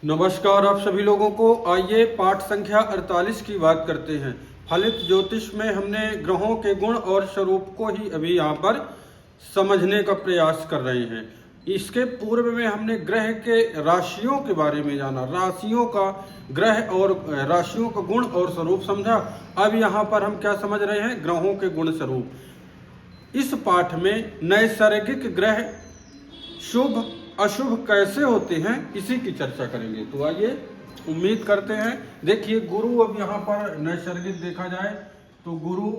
नमस्कार आप सभी लोगों को। आइए पाठ संख्या 48 की बात करते हैं। फलित ज्योतिष में हमने ग्रहों के गुण और स्वरूप को ही अभी यहाँ पर समझने का प्रयास कर रहे हैं। इसके पूर्व में हमने ग्रह के राशियों के बारे में जाना, राशियों का ग्रह और राशियों का गुण और स्वरूप समझा। अब यहाँ पर हम क्या समझ रहे हैं? ग्रहों के गुण स्वरूप। इस पाठ में नैसर्गिक ग्रह शुभ अशुभ कैसे होते हैं इसी की चर्चा करेंगे। तो आइए, उम्मीद करते हैं। देखिए, गुरु, अब यहाँ पर नैसर्गिक देखा जाए तो गुरु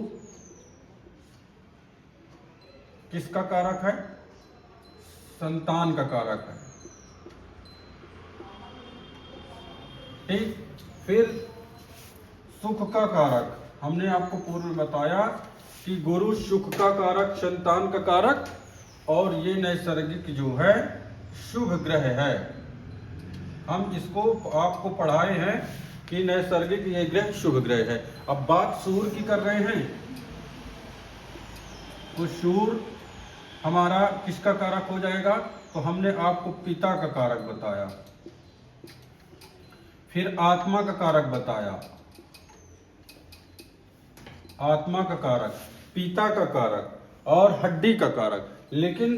किसका कारक है? संतान का कारक है। ठीक। फिर सुख का कारक, हमने आपको पूर्व में बताया कि गुरु सुख का कारक, संतान का कारक, और ये नैसर्गिक जो है शुभ ग्रह है। हम इसको आपको पढ़ाए हैं कि नैसर्गिक ये ग्रह शुभ ग्रह है। अब बात सूर्य की कर रहे हैं तो सूर्य हमारा किसका कारक हो जाएगा? तो हमने आपको पिता का कारक बताया, फिर आत्मा का कारक बताया, आत्मा का कारक, पिता का कारक और हड्डी का कारक। लेकिन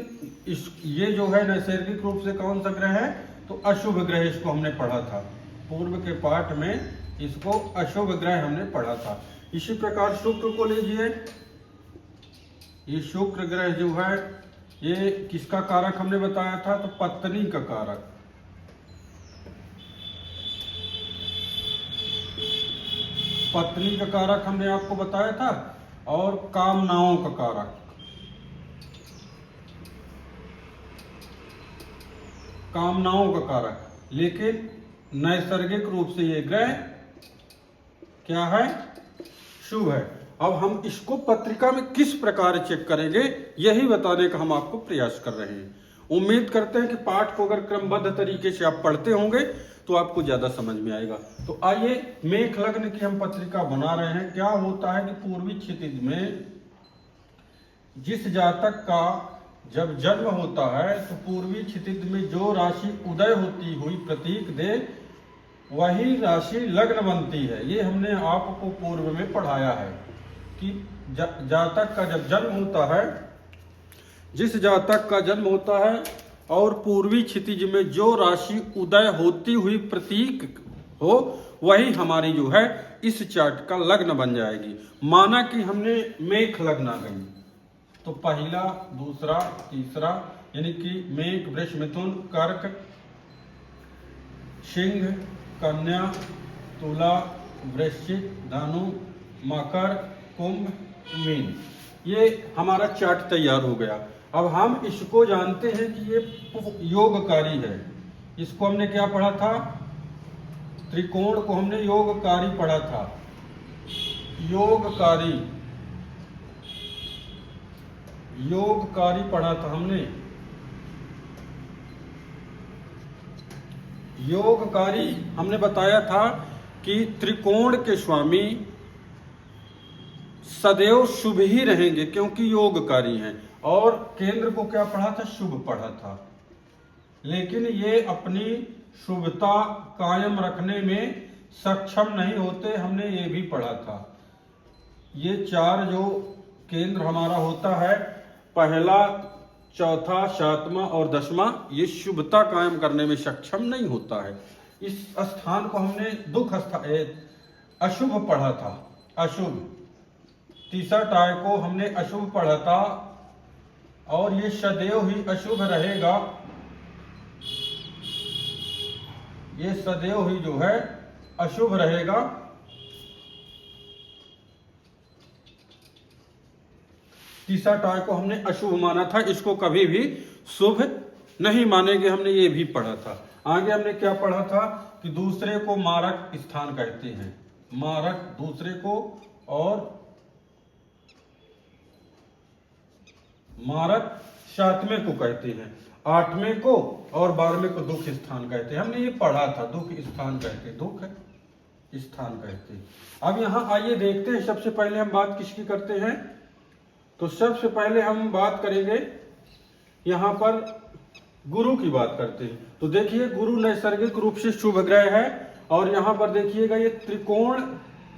ये जो है नैसर्गिक रूप से कौन सा ग्रह है? तो अशुभ ग्रह, इसको हमने पढ़ा था पूर्व के पाठ में, इसको अशुभ ग्रह हमने पढ़ा था। इसी प्रकार शुक्र को लीजिए। ये शुक्र ग्रह जो है ये किसका कारक हमने बताया था? तो पत्नी का कारक, पत्नी का कारक हमने आपको बताया था, और कामनाओं का कारक, कामनाओं का कारक। लेकिन नैसर्गिक रूप से ये ग्रह क्या है? शुभ है। अब हम इसको पत्रिका में किस प्रकार चेक करेंगे यही बताने का हम आपको प्रयास कर रहे हैं। उम्मीद करते हैं कि पाठ को अगर क्रमबद्ध तरीके से आप पढ़ते होंगे तो आपको ज्यादा समझ में आएगा। तो आइए, मेष लग्न की हम पत्रिका बना रहे हैं। क्या होता है कि पूर्वी क्षितिज में जिस जातक का जब जन्म होता है तो पूर्वी क्षितिज में जो राशि उदय होती हुई प्रतीक दे वही राशि लग्न बनती है। ये हमने आपको पूर्व में पढ़ाया है कि जातक का जब जन्म होता है, जिस जातक का जन्म होता है और पूर्वी क्षितिज में जो राशि उदय होती हुई प्रतीक हो वही हमारी जो है इस चार्ट का लग्न बन जाएगी। माना कि हमने मेष लग्न आ गई तो पहला, दूसरा, तीसरा, यानी कि मेष, वृष, मिथुन, कर्क, सिंह, कन्या, तुला, वृश्चिक, धनु, मकर, कुंभ, मीन, ये हमारा चार्ट तैयार हो गया। अब हम इसको जानते हैं कि ये योगकारी है। इसको हमने क्या पढ़ा था? त्रिकोण को हमने योगकारी पढ़ा था। योगकारी, योगकारी पढ़ा था हमने। योगकारी हमने बताया था कि त्रिकोण के स्वामी सदैव शुभ ही रहेंगे क्योंकि योगकारी हैं। और केंद्र को क्या पढ़ा था? शुभ पढ़ा था। लेकिन ये अपनी शुभता कायम रखने में सक्षम नहीं होते, हमने ये भी पढ़ा था। ये चार जो केंद्र हमारा होता है, पहला, चौथा, सातवां और दसवां, ये शुभता कायम करने में सक्षम नहीं होता है। इस स्थान को हमने दुख अशुभ पढ़ा था, अशुभ। तीसरा टाय को हमने अशुभ पढ़ा था और ये सदैव ही अशुभ रहेगा। ये सदैव ही जो है अशुभ रहेगा। तीसरा टाय को हमने अशुभ माना था, इसको कभी भी शुभ नहीं मानेंगे, हमने ये भी पढ़ा था। आगे हमने क्या पढ़ा था कि दूसरे को मारक स्थान कहते हैं, मारक दूसरे को, और मारक सातवें को कहते हैं, आठवें को और 12वें को दुख स्थान कहते हैं। हमने ये पढ़ा था, दुख स्थान कहते, दुख स्थान कहते। अब यहां आइए देखते हैं, सबसे पहले हम बात किसकी करते हैं? तो सबसे पहले हम बात करेंगे यहां पर गुरु की बात करते हैं। तो देखिए गुरु नैसर्गिक रूप से शुभ ग्रह है और यहाँ पर देखिएगा ये त्रिकोण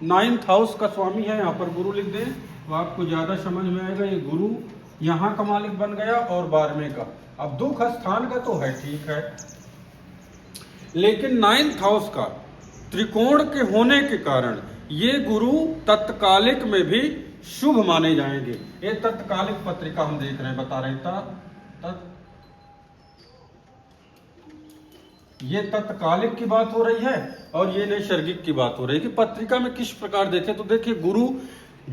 9th हाउस का स्वामी है। यहाँ पर गुरु लिख दें तो आपको ज्यादा समझ में आएगा। ये गुरु यहाँ का मालिक बन गया और 12वें का। अब दुख स्थान का तो है, ठीक है, लेकिन 9th हाउस का त्रिकोण के होने के कारण ये गुरु तत्कालिक में भी शुभ माने जाएंगे। ये तत्कालिक पत्रिका हम देख रहे हैं, बता रहे था ये तत्कालिक की बात हो रही है और ये नैसर्गिक की बात हो रही है कि पत्रिका में किस प्रकार देखे। तो देखिए गुरु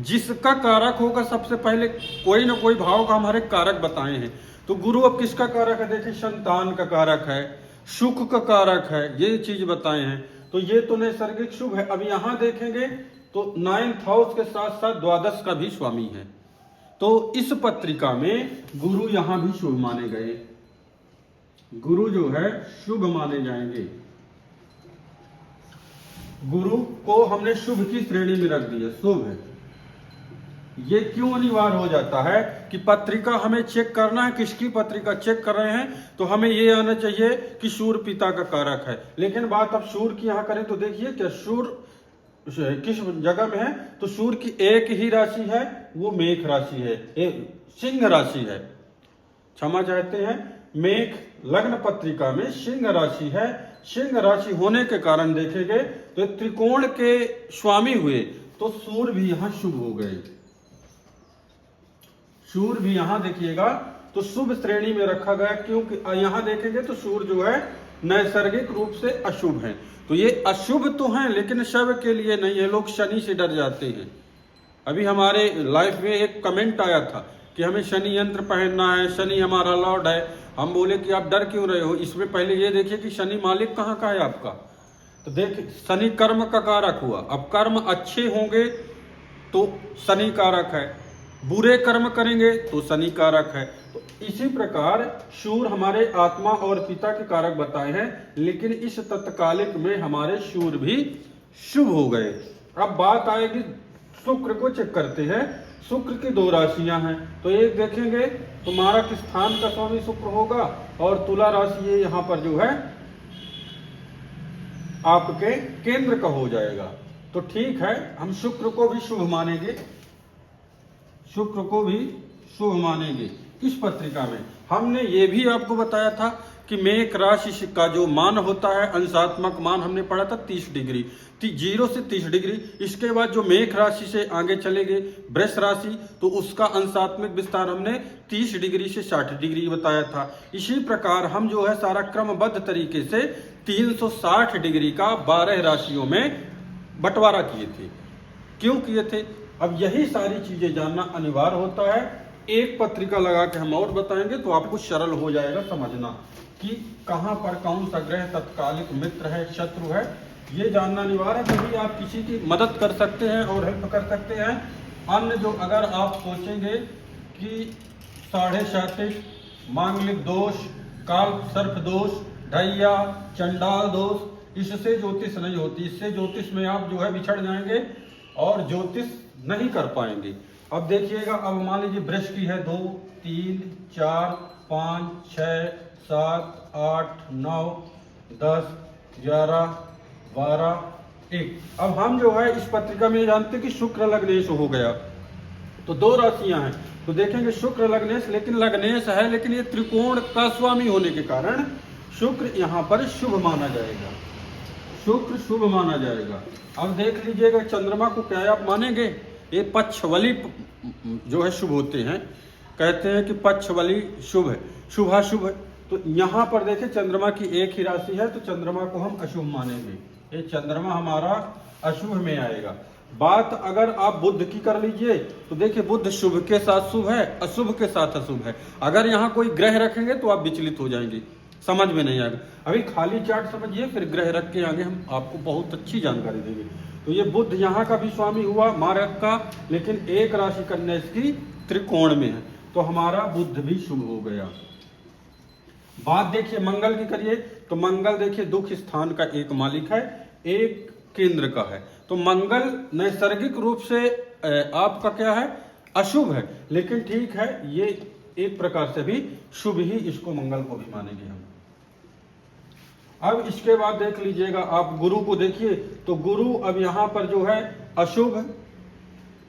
जिसका कारक होगा, सबसे पहले कोई ना कोई भाव का हमारे कारक बताए हैं। तो गुरु अब किसका कारक है, देखिए संतान का कारक है, सुख का कारक है, ये चीज बताए हैं। तो ये तो नैसर्गिक शुभ है। अब यहां देखेंगे तो 9th हाउस के साथ साथ द्वादश का भी स्वामी है। तो इस पत्रिका में गुरु यहां भी शुभ माने गए। गुरु जो है शुभ माने जाएंगे। गुरु को हमने शुभ की श्रेणी में रख दिया, शुभ है। ये क्यों अनिवार्य हो जाता है कि पत्रिका हमें चेक करना है, किसकी पत्रिका चेक कर रहे हैं तो हमें ये आना चाहिए कि सूर्य पिता का कारक है। लेकिन बात अब सूर्य की यहां करें तो देखिए क्या सूर्य किस जगह में है, तो सूर्य की एक ही राशि है, वो मेष राशि है, सिंह राशि है, क्षमा चाहते हैं, मेष लग्न पत्रिका में सिंह राशि है। सिंह राशि होने के कारण देखेंगे तो त्रिकोण के स्वामी हुए तो सूर्य भी यहां शुभ हो गए। सूर्य भी यहां देखिएगा तो शुभ श्रेणी में रखा गया, क्योंकि यहां देखेंगे तो सूर्य जो है नैसर्गिक रूप से अशुभ है। तो ये अशुभ तो हैं लेकिन शुभ के लिए नहीं है। लोग शनि से डर जाते हैं। अभी हमारे लाइफ में एक कमेंट आया था कि हमें शनि यंत्र पहनना है, शनि हमारा लॉर्ड है। हम बोले कि आप डर क्यों रहे हो, इसमें पहले ये देखिए कि शनि मालिक कहाँ का है आपका। तो देखिए शनि कर्म का कारक हुआ। अब कर्म अच्छे होंगे तो शनि कारक है, बुरे कर्म करेंगे तो शनि कारक है। तो इसी प्रकार सूर्य हमारे आत्मा और पिता के कारक बताए हैं, लेकिन इस तत्कालिक में हमारे सूर्य भी शुभ हो गए। अब बात आएगी शुक्र को चेक करते हैं। शुक्र की 2 राशियां हैं, तो एक देखेंगे तुम्हारा किस स्थान का स्वामी शुक्र होगा और तुला राशि ये यहाँ पर जो है आपके केंद्र का हो जाएगा। तो ठीक है, हम शुक्र को भी शुभ मानेंगे, शुक्र को भी शुभ मानेंगे। किस पत्रिका में हमने ये भी आपको बताया था कि मेष राशि का जो मान होता है, अंशात्मक मान हमने पढ़ा था 30 डिग्री, 0 से 30 डिग्री। इसके बाद जो मेष राशि से आगे चलेंगे वृष राशि, तो उसका अंशात्मक विस्तार हमने 30 डिग्री से 60 डिग्री बताया था। इसी प्रकार हम जो है सारा क्रमबद्ध तरीके से 360 डिग्री का 12 राशियों में बंटवारा किए थे। क्यों किए थे, अब यही सारी चीजें जानना अनिवार्य होता है। एक पत्रिका लगा के हम और बताएंगे तो आपको सरल हो जाएगा समझना कि कहां पर कौन सा ग्रह तत्कालिक मित्र है, शत्रु है। ये जानना अनिवार्य है, तभी आप किसी की मदद कर सकते हैं और हेल्प कर सकते हैं। अन्य जो अगर आप सोचेंगे कि 37.5 मांगलिक दोष, काल सर्प दोष, ढैया, चंडाल दोष, इससे ज्योतिष नहीं होती। इससे ज्योतिष में आप जो है बिछड़ जाएंगे और ज्योतिष नहीं कर पाएंगे। अब देखिएगा, अब मान लीजिए वृष की है 2, 3, 4, 5, 6, 7, 8, 9, 10, 11, 12, 1। अब हम जो है इस पत्रिका में जानते कि शुक्र लग्नेश हो गया, तो 2 राशियां हैं। तो देखेंगे शुक्र लग्नेश, लेकिन लग्नेश है लेकिन ये त्रिकोण का स्वामी होने के कारण शुक्र यहाँ पर शुभ माना जाएगा, शुक्र शुभ माना जाएगा। अब देख लीजिएगा चंद्रमा को क्या आप मानेंगे, ये पक्षवली जो है शुभ होते हैं, कहते हैं कि पक्षवली शुभ है, शुभाशुभ है। तो यहाँ पर देखें चंद्रमा की एक ही राशि है, तो चंद्रमा को हम अशुभ मानेंगे, ये चंद्रमा हमारा अशुभ में आएगा। बात अगर आप बुध की कर लीजिए तो देखिए बुध शुभ के साथ शुभ है, अशुभ के साथ अशुभ है। अगर यहाँ कोई ग्रह रखेंगे तो आप विचलित हो जाएंगे, समझ में नहीं आएगा। अभी खाली चार्ट समझिए, फिर ग्रह रख के आगे हम आपको बहुत अच्छी जानकारी देंगे। तो ये बुध यहाँ का भी स्वामी हुआ मारक का, लेकिन एक राशि कन्या इसकी त्रिकोण में है, तो हमारा बुध भी शुभ हो गया। बात देखिए मंगल की करिए, तो मंगल देखिए दुख स्थान का एक मालिक है, एक केंद्र का है। तो मंगल नैसर्गिक रूप से आपका क्या है, अशुभ है, लेकिन ठीक है ये एक प्रकार से भी शुभ ही इसको मंगल को भी मानेंगे हम। अब इसके बाद देख लीजिएगा आप गुरु को देखिए, तो गुरु अब यहाँ पर जो है अशुभ,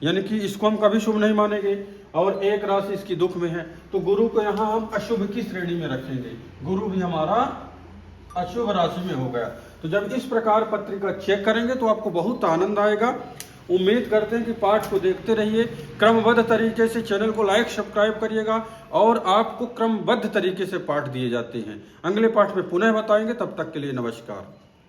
यानी कि इसको हम कभी शुभ नहीं मानेंगे, और एक राशि इसकी दुख में है, तो गुरु को यहाँ हम अशुभ की श्रेणी में रखेंगे। गुरु भी हमारा अशुभ राशि में हो गया। तो जब इस प्रकार पत्रिका चेक करेंगे तो आपको बहुत आनंद आएगा। उम्मीद करते हैं कि पाठ को देखते रहिए, क्रमबद्ध तरीके से चैनल को लाइक सब्सक्राइब करिएगा, और आपको क्रमबद्ध तरीके से पाठ दिए जाते हैं। अगले पाठ में पुनः बताएंगे, तब तक के लिए नमस्कार।